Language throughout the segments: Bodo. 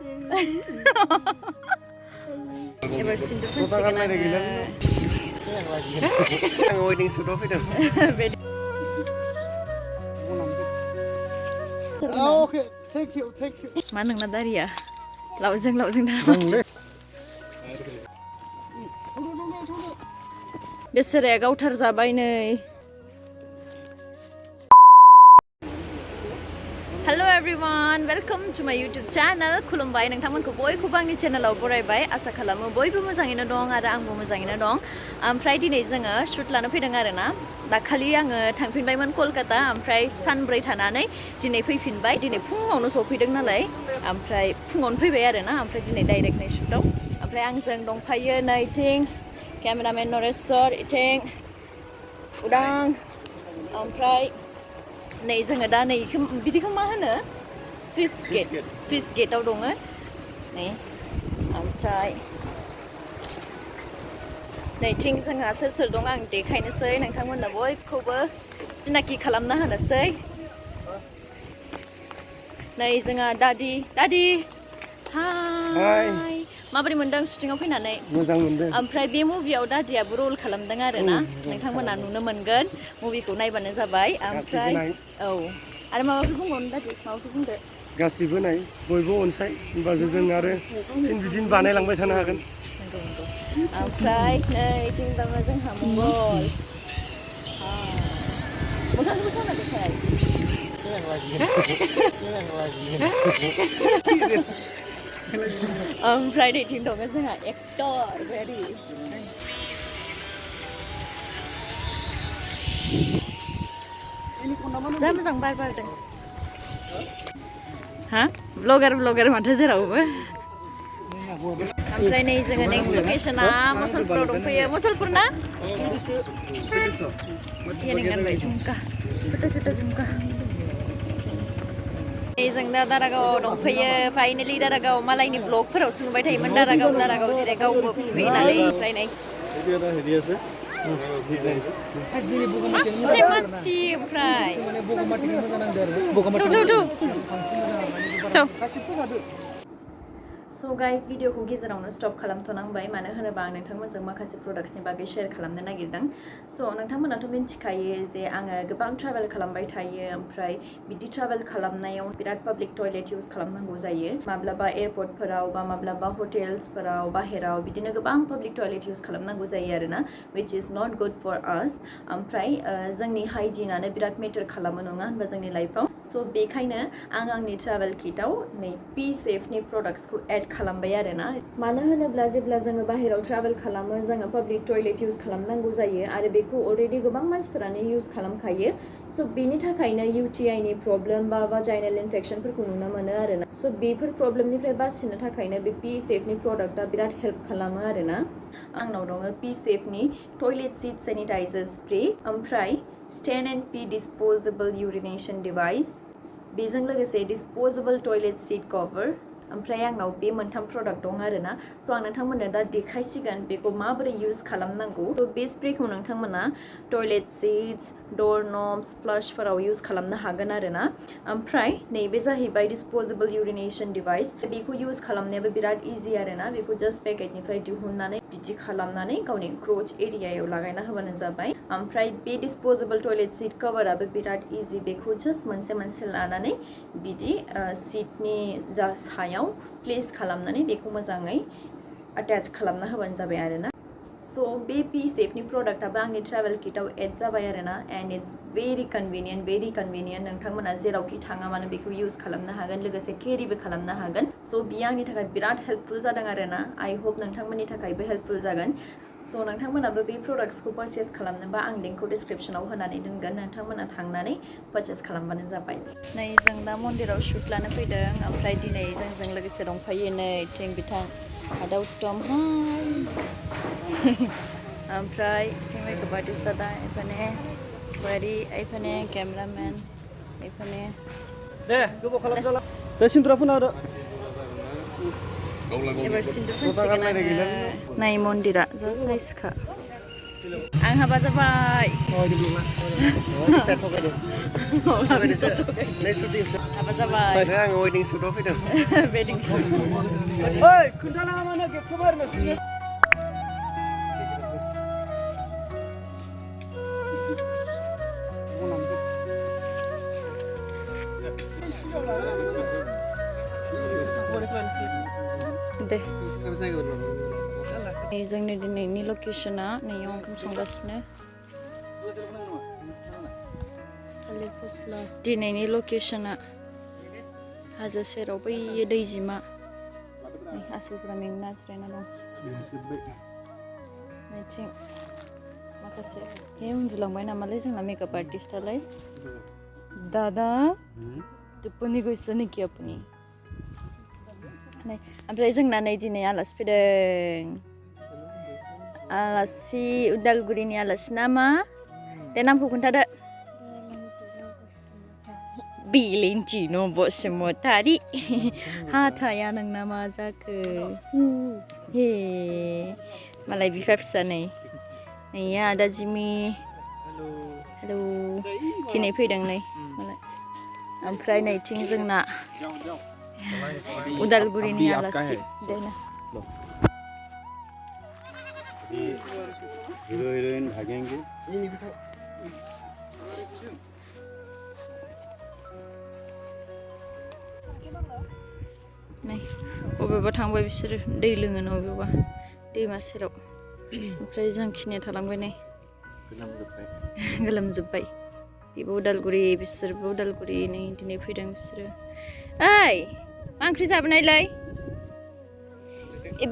एबार सिन्दुर फोनसिगोन आङो वेडिं सुटआव फैदों Okay, thank you. मा नोंना दारिया लावजों दा बेसोराया गावथार जाबाय नै हेलो एवरीवन वेलकम टू माय यूट्यूब चैनल खुलुमबाय नोंथांमोनखौ बयखौबो आंनि चेनेलाव बरायबाय आसा खालामो बयबो मोजाङैनो दं आरो आंबो मोजाङैनो दं ओमफ्राय दिनै जोङो शुट लानो फैदों आरोना दाखालि आङो थांफिनबायमोन कलकाता ओमफ्राय सानब्रै थानानै दिनै फैफिनबाय दिनै फुङावनो सफैदों नालाय ओमफ्राय फुङावनो फैबाय आरोना ओमफ्राय दिनै डाइरेक्ट नै शुटआव ओमफ्राय आंजों दंफायो नै इथिं केमेरामेन नरेश्वर इथिं उदां ओमफ्राय नै जोङो दा नै बिदिखौ मा होनो स्विस गेटआव दङ नै ओमफ्राय नैथिं जोंहा सोर दं आं देखायनोसै नोंथांमोननो बयखौबो सिनाखि खालामना होनोसै नै जोंहा दादि हाय माबोरै मोनदों शुटिंआव फैनानै मोजां मोनदों ओमफ्राय बे मुभियाव दादियाबो रल खालामदों आरोना नोंथांमोना नुनो मोनगोन मुभिखौ नायबानो जाबाय ओमफ्राय औ आरो माबाफोर बुंबावनो दादि माबाफोर बुंदो गासिबो नाय बयबो अनसाय होमबासो जों आरो बिदिनो बानायलांबाय थानो हागोन नंगौ ओमफ्राय नै इथिं दङ जोंहा मंगल मोखांखौबो सावनायखाय ओमफ्राय नैथिं दङ जोंहा एक्टर भेरि जा मोजां बार बारदों हा ब्लगार माथो जेरावबो ओमफ्राय नै जोङो नेक्स्ट लकेशना मुसलपुराव दंफैयो मुसलपुर ना गानबाय झुमका छोटा झुमका जों दा दारागावआव दंफैयो फाइनेलि दारागाव मालायनि ब्लगफोरावसो नुबाय थायोमोन दारागाव जेरै गावबो फैनानै ओमफ्राय नै मासे मानसि ओमफ्राय स' गाइस भिडिअखौ गेजेरावनो स्टप खालामथ'नांबाय मानो होनोबा आं नोंथांमोनजों माखासे प्रडाक्ट्सनि बागै शेयार खालामनो नागिरदों स' नोंथांमोनाथ' मिन्थिखायो जे आङो गोबां ट्रेभेल खालामबाय थायो ओमफ्राय बिदि ट्रेभेल खालामनायाव बिराद पाब्लिक टयलेट इउज खालामनांगौ जायो माब्लाबा एयारपर्टफोराव बा माब्लाबा हटेल्सफोराव बाहेराव बिदिनो गोबां पाब्लिक टयलेट इउज खालामनांगौ जायो आरोना which is not good for us ओमफ्राय जोंनि हाइजिनानो बिराद मेटार खालामो नङा होनबा जोंनि लाइफआव स' बेखायनो आं आंनि ट्रेभेल किटआव नै पि सेफनि प्रडाक्ट्सखौ एड खालामबाय आरोना मानो होनोब्ला जेब्ला जोङो बाहेराव ट्रेभेल खालामो जोङो पाब्लिक टयलेट इउज खालामनांगौ जायो आरो बेखौ अलरेडि गोबां मानसिफोरानो इउज खालामखायो स' बेनि थाखायनो UTIनि प्रब्लेम बा भाजाइनाल इनफेक्सनफोरखौ नुनो मोनो आरोना स' बेफोर प्रब्लेमनिफ्राय बासिनो थाखायनो बे पि सेफनि प्रडाक्टआ बिराद हेल्प खालामो आरोना आंनाव दङ पि सेफनि टयलेट सीट सैनिटाइजार स्प्रे ओमफ्राय stand and pee disposable urination device बेजों लोगोसे डिस्पोजेबल टयलेट सीट कवर ओमफ्राय आंनाव बे मोनथाम प्रडाक्ट दं आरोना स' आं नोंथांमोननो दा देखायसिगोन बेखौ माबोरै इउज खालामनांगौ थ' बे स्प्रेखौ नोंथांमोना टयलेट सीट्स डोर नब्स फ्लाशफोराव इउज खालामनो हागोन आरोना ओमफ्राय नैबे जाहैबाय डिस्पोजेबल यूरिनेशन डिवाइस बेखौ इउज खालामनायाबो बिराद इजि आरोना बेखौ जास्ट पेकेटनिफ्राय दिहुननानै बिदि खालामनानै गावनि क्रोच एरियायाव लागायना होबानो जाबाय ओमफ्राय बे डिस्पोजेबल टयलेट सीट कवराबो बिराद इजि बेखौ जास्ट मोनसे लानानै बिदि सीटनि जा सायाव प्लेस खालामनानै बेखौ मोजाङै अटैच खालामना होबानो जाबाय आरोना स' बे पि सेफनि प्रडाक्टआबो आंनि ट्रेभेल किटआव एड जाबाय आरोना एन्ड इट्स भेरि कन्भिनियेन्ट नोंथांमोना जेरावखि थाङा मानो बेखौ इउज खालामनो हागोन लोगोसे केरिबो खालामनो हागोन स' बियो आंनि थाखाय बिराद हेल्पफुल जादों आरोना आई होप नोंथांमोननि थाखायबो हेल्पफुल जागोन स' नोंथांमोनाबो बे प्रडाक्ट्सखौ पारचेस खालामनोबा आं लिंकखौ डिसक्रिप्शनाव होनानै दोनगोन नोंथांमोना थांनानै पारचेस खालामबानो जाबाय नै जों दा मन्दिराव शुट लानो फैदों ओमफ्राय दिनै जोंजों लोगोसे दंफायो नै थिं बिथां आदा उत्तम हाय ओमफ्राय थिं मेकआप आर्टिस्ट दादा एफाने बारि एफाने केमेरामेन एफाने दे गोबाव खालामजाला दे सिन्दुरा फुना होदो एबार सिन्दुर फोनसिगोन आङो नाय मन्दिरा जा साइजखा आं हाबा जाबाय Bisa थगायदों थगायदोंसो नै सुटिंसो हाबा जाबाय आङो वेडिं सुटआव फैदों वेडिं शुट ओइ खोन्थानाङा मानो गेटखौ बारनो सिगोन दे जायगा जोंनि दिनैनि लकेशना नैयाव ओंखाम संगासिनो थालिर फस्ला दिनैनि लकेशना हाजो सेराव बै दैजिमा आसोलफोरा मेंना जिरायना दं नैथिं माखासे हे उन्दुलांबाय नामालै जोंना मेकआप आर्टिस्टालाय दादा दुपनि गइसा नेखि आपुनि ओमफ्राय जोंना नै दिनै आलासि फैदों आलासि उदालगुरिनि आलासि नामा दे नामखौ खोन्थादो Bilentino Bosumotari हाथाया नोंना मा जाखो हे मालाय बिफा फिसा नै आदा जिमि हेलौ दिनै फैदों नै ओमफ्राय नैथिं जोंना उदालगुरिनि आलासि देना हीरोइन भागेंगे नै बबेबा थांबाय बिसोरो दै लोङो बबेबा दैमा सेराव ओमफ्राय जों खिनिया थालांबाय नै गोलोमजोब्बाय बेबो उदालगुरि बिसोरबो उदालगुरि नै दिनै फैदों बिसोरो ओइ मा ओंख्रि जाबोनायलाय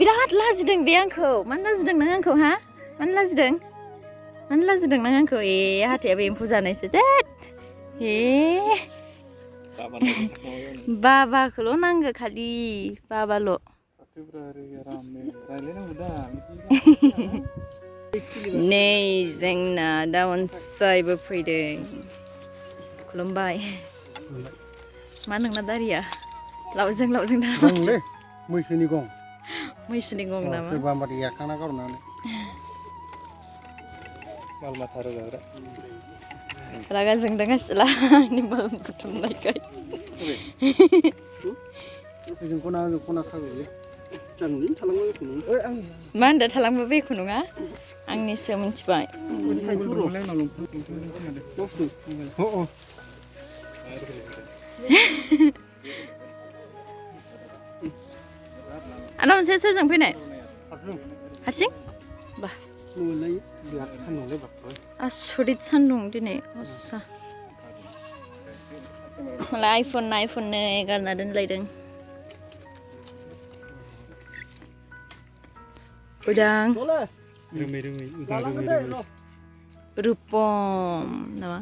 बिराद लाजिदों बे आंखौ मानो लाजिदों नों आंखौ हा मानो लाजिदों नों आंखौ हाथायाबो एम्फौ जानायसो देट बाबाखौल' नांगौ खालि बाबाल' नै जोंना दा अनसायबो फैदों खुलुमबाय मा नोंना दारिया लावजों दंलै मैसोनि गं नामा सोरबा मादै एरखांना गारनानै माल माथा रोगाग्रा रागा जोंदों आसिला आंनि माल बुथुमनायखाय जों खना खागोलै जानलै थालांबाय बेखौ मा होनदों थालांबा बेखौ नङा आंनिसो मिथिबाय आदा मोनसे सोरजों फैनाय हारसिं बा आसरित सान्दुं दिनै हस्सा मालाय आइफननो गारना दोनलायदों उदां रुपम नामा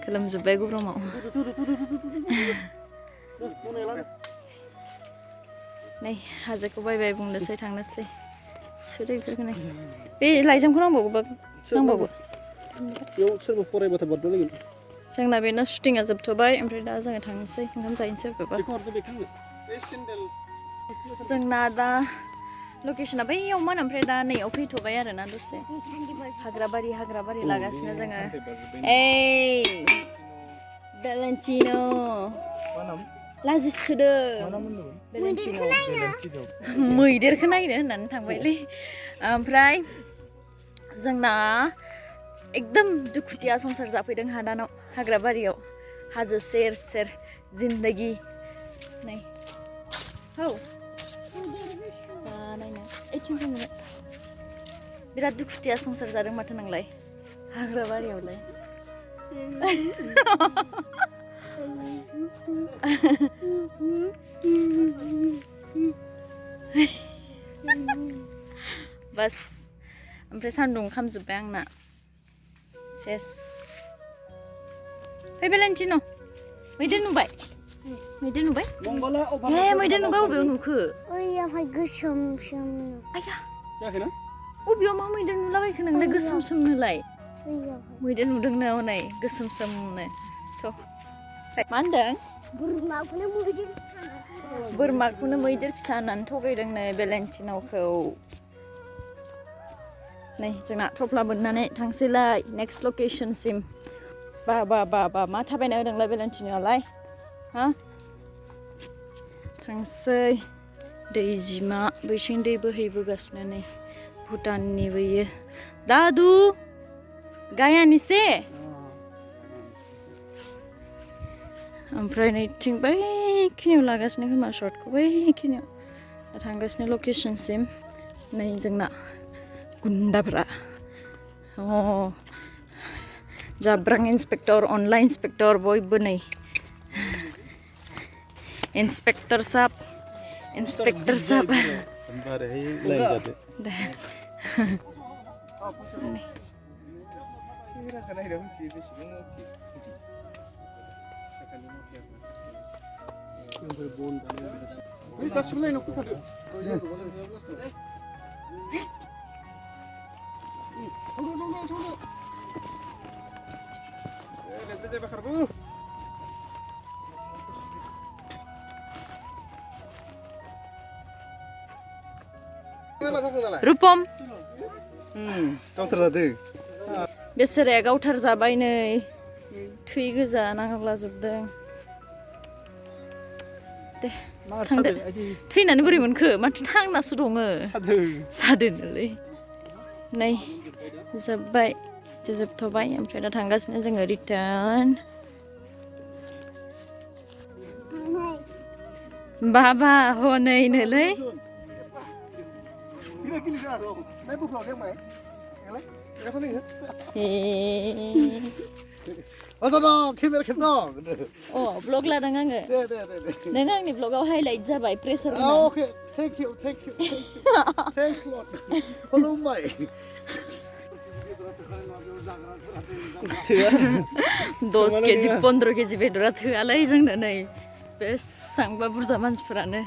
खोलोमजोब्बाय गरमाव नै हाजोखौ बायबाय बुंनोसै थांनोसै सोदो बेफोरखौनो बे लाइजामखौ नांबावगौ बेयाव सोरबा फरायबाथाय बारद'लायगोन जोंना बेना शुटिंआ जोबथ'बाय ओमफ्राय दा जोङो थांनोसै ओंखाम जाहैनोसै बबेबा जोंना दा लकेशना बैयावमोन ओमफ्राय दा नैयाव फैथ'बाय आरोना दसे हाग्राबारि लागासिनो जोङो ओइ भेलेन्टिनो लाजिसोदो भेलेन्टिनो मैदेरखौ नायनो होननानै थांबायलै ओमफ्राय जोंना एकदम दुखुथिया संसार जाफैदों हादानाव हाग्राबारियाव हाजो सेर जिन्दगी नै औ नायनो ओइथिं फैनो बिराद दुखुथिया संसार जादों माथो नोंलाय हाग्राबारियावलाय बास ओमफ्राय सान्दुं खामजोब्बाय आंना सेस फै भेलेन्टिनो मैदेर नुबाय हे मैदेर नुबाय बबेयाव नुखो ओइयावहाय गोसोम आया जायाखैना बबेयाव मा मैदेर नुलाबायखो नोंलाय गोसोम सोमनोलाय ओइयावहाय मैदेर नुदोंनो हनै गोसोम सोमनो मा होनदों बोरमाखौनो मैदेर फिसा होननानै थगायदोंनो भेलेन्टिनोखौ नै जोंना थफ्ला बोननानै थांसैलाय नेक्स्ट लकेशनसिम बा मा थाबायनो होदोंलाय बेलेन्टिनियालाय हा थांसै दैजिमा बैथिं दै बोहैबोगासिनो नै भुटाननि बैयो दादु गायानिसे ओमफ्राय नैथिं बैखिनियाव लागासिनो खोमा शर्टखौ बैखिनियाव दा थांगासिनो लकेशनसिम नै जोंना गुन्दाफ्रा जाब्रां इन्सपेक्टर अनला इन्सपेक्टर बयबो नै इन्सपेक्टर साहब रुपम गावथार जादों बेसोराया गावथार जाबाय नै थै गोजा नांलाजोबदों दे थांदो थैनानै बोरै मोनखो माथो थांनासो दङ सादोनोलै नै जोब्बाय जोबथ'बाय ओमफ्राय दा थांगासिनो जोङो रिटार्न बाबा हनै नोलै ब्लग लादों आङो नों आंनि ब्लगाव हाइलाइट जाबाय प्रेसार दस केजि 15 केजि बेदरा थोआलै जोंनो नै बेसेबांबा बुरजा मानसिफोरानो